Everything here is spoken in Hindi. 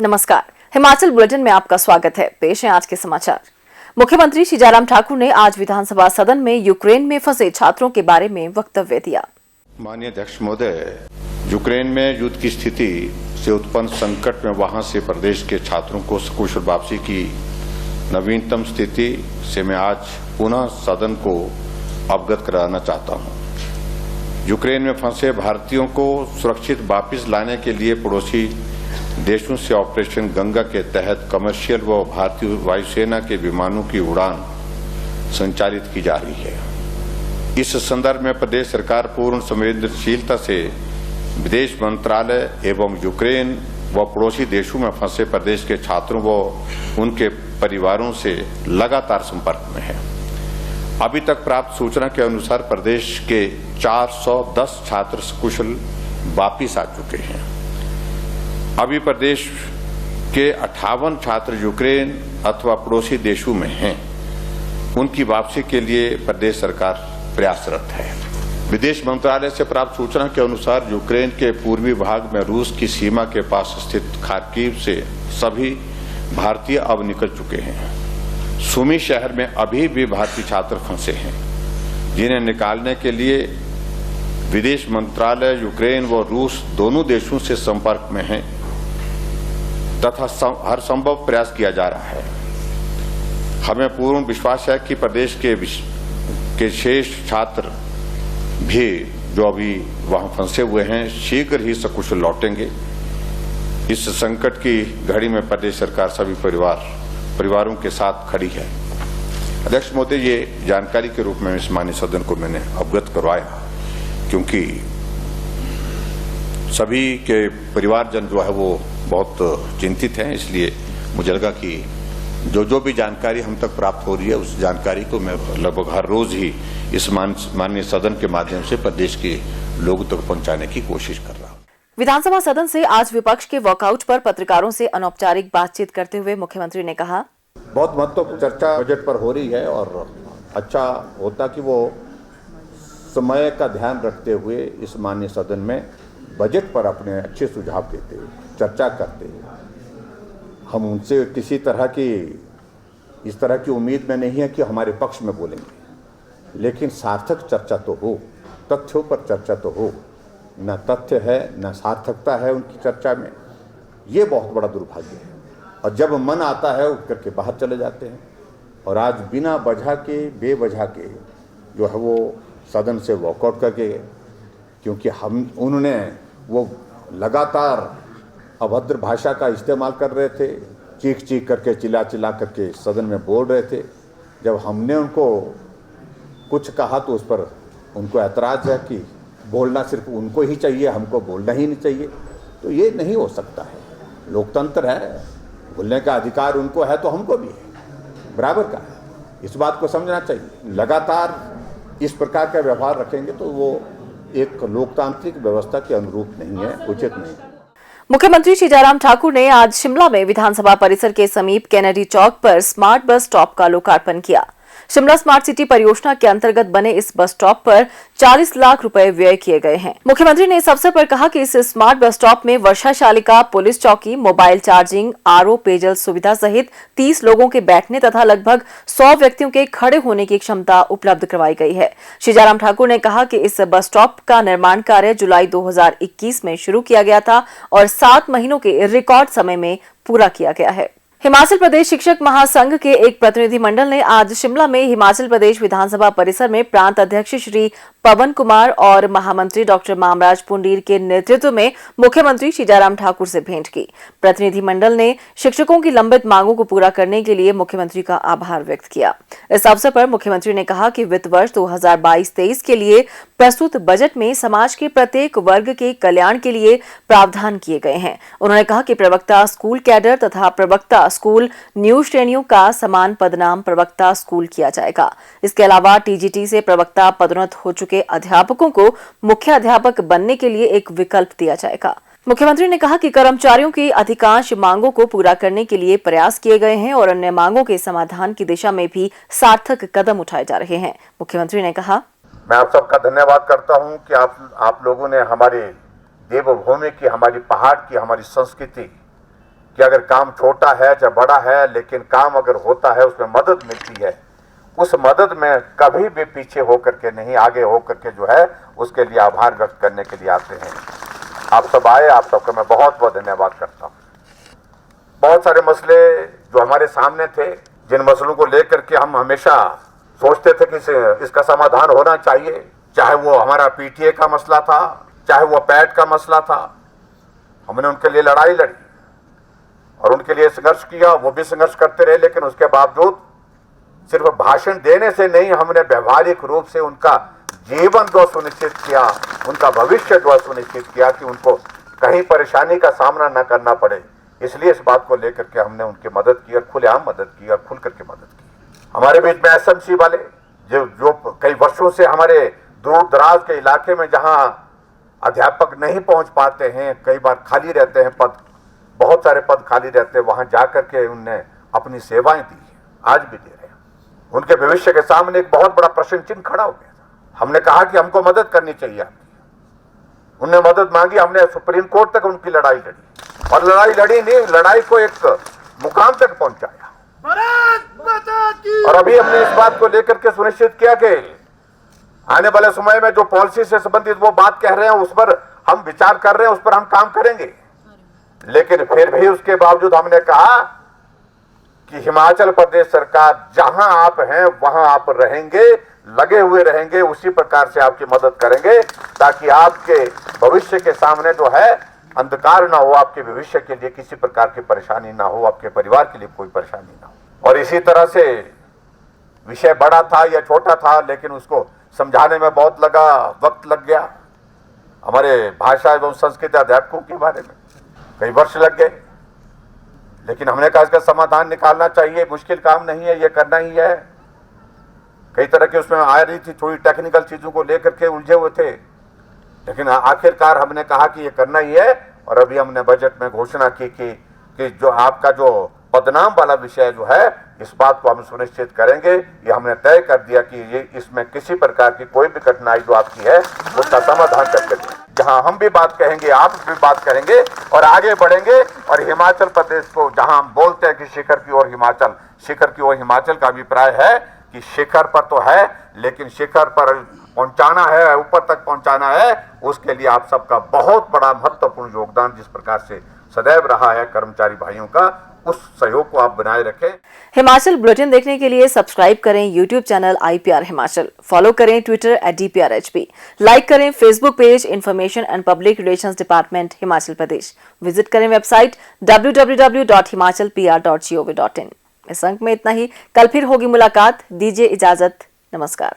नमस्कार, हिमाचल बुलेटिन में आपका स्वागत है। पेश है आज के समाचार। मुख्यमंत्री श्री जयराम ठाकुर ने आज विधानसभा सदन में यूक्रेन में फंसे छात्रों के बारे में वक्तव्य दिया। माननीय अध्यक्ष महोदय, यूक्रेन में युद्ध की स्थिति से उत्पन्न संकट में वहां से प्रदेश के छात्रों को सकुशल वापसी की नवीनतम स्थिति से मैं आज पुनः सदन को अवगत कराना चाहता हूं। यूक्रेन में फंसे भारतीयों को सुरक्षित वापस लाने के लिए पड़ोसी देशों से ऑपरेशन गंगा के तहत कमर्शियल व भारतीय वायुसेना के विमानों की उड़ान संचालित की जा रही है। इस संदर्भ में प्रदेश सरकार पूर्ण संवेदनशीलता से विदेश मंत्रालय एवं यूक्रेन व पड़ोसी देशों में फंसे प्रदेश के छात्रों व उनके परिवारों से लगातार संपर्क में है। अभी तक प्राप्त सूचना के अनुसार प्रदेश के 410 छात्र सकुशल वापिस आ चुके हैं। अभी प्रदेश के 58 छात्र यूक्रेन अथवा पड़ोसी देशों में हैं। उनकी वापसी के लिए प्रदेश सरकार प्रयासरत है। विदेश मंत्रालय से प्राप्त सूचना के अनुसार यूक्रेन के पूर्वी भाग में रूस की सीमा के पास स्थित खार्किव से सभी भारतीय अब निकल चुके हैं। सुमी शहर में अभी भी भारतीय छात्र फंसे हैं, जिन्हें निकालने के लिए विदेश मंत्रालय यूक्रेन व रूस दोनों देशों से संपर्क में है तथा हर संभव प्रयास किया जा रहा है। हमें पूर्ण विश्वास है कि प्रदेश के शेष छात्र भी जो अभी वहां फंसे हुए हैं शीघ्र ही सकुशल लौटेंगे। इस संकट की घड़ी में प्रदेश सरकार सभी परिवारों के साथ खड़ी है। अध्यक्ष महोदय, ये जानकारी के रूप में इस माननीय सदन को मैंने अवगत करवाया, क्योंकि सभी के परिवारजन जो है वो बहुत चिंतित हैं। इसलिए मुझे लगा कि जो भी जानकारी हम तक प्राप्त हो रही है उस जानकारी को मैं लगभग हर रोज ही इस माननीय सदन के माध्यम से प्रदेश के लोगों तक पहुंचाने की कोशिश कर रहा हूं। विधानसभा सदन से आज विपक्ष के वॉकआउट पर पत्रकारों से अनौपचारिक बातचीत करते हुए मुख्यमंत्री ने कहा, बहुत महत्वपूर्ण चर्चा बजट पर हो रही है और अच्छा होता कि वो समय का ध्यान रखते हुए इस माननीय सदन में बजट पर अपने अच्छे सुझाव देते, चर्चा करते। हम उनसे किसी तरह की इस तरह की उम्मीद में नहीं है कि हमारे पक्ष में बोलेंगे, लेकिन सार्थक चर्चा तो हो, तथ्यों पर चर्चा तो हो। न तथ्य है न सार्थकता है उनकी चर्चा में, ये बहुत बड़ा दुर्भाग्य है। और जब मन आता है उठ करके बाहर चले जाते हैं। और आज बिना वजह के बेवजह के जो है वो सदन से वॉकआउट करके, क्योंकि उन्होंने वो लगातार अभद्र भाषा का इस्तेमाल कर रहे थे, चीख करके चिल्ला करके सदन में बोल रहे थे। जब हमने उनको कुछ कहा तो उस पर उनको ऐतराज़ है कि बोलना सिर्फ उनको ही चाहिए, हमको बोलना ही नहीं चाहिए। तो ये नहीं हो सकता है। लोकतंत्र है, बोलने का अधिकार उनको है तो हमको भी है, बराबर का है। इस बात को समझना चाहिए। लगातार इस प्रकार का व्यवहार रखेंगे तो वो एक लोकतांत्रिक व्यवस्था के अनुरूप नहीं है, उचित नहीं है। मुख्यमंत्री श्री जयराम ठाकुर ने आज शिमला में विधानसभा परिसर के समीप कैनेडी चौक पर स्मार्ट बस स्टॉप का लोकार्पण किया। शिमला स्मार्ट सिटी परियोजना के अंतर्गत बने इस बस स्टॉप पर 40 लाख रुपए व्यय किए गए हैं। मुख्यमंत्री ने इस अवसर पर कहा कि इस स्मार्ट बस स्टॉप में वर्षा शालिका, पुलिस चौकी, मोबाइल चार्जिंग, आरओ, पेयजल सुविधा सहित 30 लोगों के बैठने तथा लगभग 100 व्यक्तियों के खड़े होने की क्षमता उपलब्ध करवाई गई है। श्री जयराम ठाकुर ने कहा कि इस बस स्टॉप का निर्माण कार्य जुलाई 2021 में शुरू किया गया था और 7 महीनों के रिकॉर्ड समय में पूरा किया गया है। हिमाचल प्रदेश शिक्षक महासंघ के एक प्रतिनिधिमंडल ने आज शिमला में हिमाचल प्रदेश विधानसभा परिसर में प्रांत अध्यक्ष श्री पवन कुमार और महामंत्री डॉक्टर मामराज पुंडीर के नेतृत्व में मुख्यमंत्री श्री जयराम ठाकुर से भेंट की। प्रतिनिधिमंडल ने शिक्षकों की लंबित मांगों को पूरा करने के लिए मुख्यमंत्री का आभार व्यक्त किया। इस अवसर पर मुख्यमंत्री ने कहा कि वित्त वर्ष 2022-23 के लिए प्रस्तुत बजट में समाज के प्रत्येक वर्ग के कल्याण के लिए प्रावधान किए गए हैं। उन्होंने कहा कि प्रवक्ता स्कूल कैडर तथा प्रवक्ता स्कूल न्यू श्रेणियों का समान पदनाम प्रवक्ता स्कूल किया जाएगा। इसके अलावा टीजीटी से प्रवक्ता पदोन्नत हो चुके अध्यापकों को मुख्य अध्यापक बनने के लिए एक विकल्प दिया जाएगा। मुख्यमंत्री ने कहा कि कर्मचारियों की अधिकांश मांगों को पूरा करने के लिए प्रयास किए गए हैं और अन्य मांगों के समाधान की दिशा में भी सार्थक कदम उठाए जा रहे हैं। मुख्यमंत्री ने कहा, मैं आप सबका धन्यवाद करता हूं कि आप लोगों ने हमारी देवभूमि की, हमारी पहाड़ की, हमारी संस्कृति कि अगर काम छोटा है चाहे बड़ा है, लेकिन काम अगर होता है उसमें मदद मिलती है, उस मदद में कभी भी पीछे होकर के नहीं, आगे होकर के जो है उसके लिए आभार व्यक्त करने के लिए आते हैं। आप सब आए, आप सबका मैं बहुत बहुत धन्यवाद करता हूँ। बहुत सारे मसले जो हमारे सामने थे, जिन मसलों को लेकर के हम हमेशा सोचते थे कि इसका समाधान होना चाहिए, चाहे वो हमारा पीटीए का मसला था, चाहे वो पैट का मसला था, हमने उनके लिए लड़ाई लड़ी और उनके लिए संघर्ष किया, वो भी संघर्ष करते रहे। लेकिन उसके बावजूद सिर्फ भाषण देने से नहीं, हमने व्यवहारिक रूप से उनका जीवन जो सुनिश्चित किया, उनका भविष्य जो सुनिश्चित किया कि उनको कहीं परेशानी का सामना न करना पड़े। इसलिए इस बात को लेकर के हमने उनकी मदद की और खुलेआम मदद की और खुल करके मदद की। हमारे बीच में एसएमसी वाले जो कई वर्षों से हमारे दूर दराज के इलाके में जहां अध्यापक नहीं पहुंच पाते हैं, कई बार खाली रहते हैं पद, बहुत सारे पद खाली रहते हैं, वहां जाकर के उनने अपनी सेवाएं दी, आज भी दे रहे हैं। उनके भविष्य के सामने एक बहुत बड़ा प्रश्न चिन्ह खड़ा हो गया था। हमने कहा कि हमको मदद करनी चाहिए आपकी। उनने मदद मांगी, हमने सुप्रीम कोर्ट तक उनकी लड़ाई लड़ी और लड़ाई लड़ी नहीं, लड़ाई को एक मुकाम तक पहुंचाया। और अभी हमने इस बात को लेकर के सुनिश्चित किया कि आने वाले समय में जो पॉलिसी से संबंधित वो बात कह रहे हैं उस पर हम विचार कर रहे हैं, उस पर हम काम करेंगे। लेकिन फिर भी उसके बावजूद हमने कहा कि हिमाचल प्रदेश सरकार जहां आप हैं वहां आप रहेंगे, लगे हुए रहेंगे, उसी प्रकार से आपकी मदद करेंगे ताकि आपके भविष्य के सामने जो है अंधकार ना हो, आपके भविष्य के लिए किसी प्रकार की परेशानी ना हो, आपके परिवार के लिए कोई परेशानी ना हो। और इसी तरह से विषय बड़ा था या छोटा था, लेकिन उसको समझाने में बहुत वक्त लग गया। हमारे भाषा एवं संस्कृति अध्यापकों के बारे में कई वर्ष लग गए, लेकिन हमने कहा इसका समाधान निकालना चाहिए, मुश्किल काम नहीं है, ये करना ही है। कई तरह की उसमें आ रही थी, थोड़ी टेक्निकल चीजों को लेकर के उलझे हुए थे, लेकिन आखिरकार हमने कहा कि ये करना ही है। और अभी हमने बजट में घोषणा की कि जो आपका जो पदनाम वाला विषय जो है, इस बात को हम सुनिश्चित करेंगे। ये हमने तय कर दिया कि ये इसमें किसी प्रकार की कोई भी कठिनाई जो आपकी है उसका समाधान करके दें। जहां हम भी बात कहेंगे, आप भी बात करेंगे और आगे बढ़ेंगे। और हिमाचल प्रदेश को जहां हम बोलते हैं कि शिखर की ओर हिमाचल, शिखर की ओर हिमाचल का अभिप्राय है कि शिखर पर तो है, लेकिन शिखर पर पहुंचाना है, ऊपर तक पहुंचाना है, उसके लिए आप सबका बहुत बड़ा महत्वपूर्ण योगदान जिस प्रकार से सदैव रहा है कर्मचारी भाइयों का, उस सहयोग को आप बनाए रखें। हिमाचल बुलेटिन देखने के लिए सब्सक्राइब करें YouTube channel IPR Himachal, follow करें ट्विटर @DPRHP, लाइक करें Facebook page information and public relations department Himachal Pradesh, visit करें वेबसाइट www.himachalpr.gov.in। इस अंक में इतना ही, कल फिर होगी मुलाकात, दीजिए इजाजत, नमस्कार।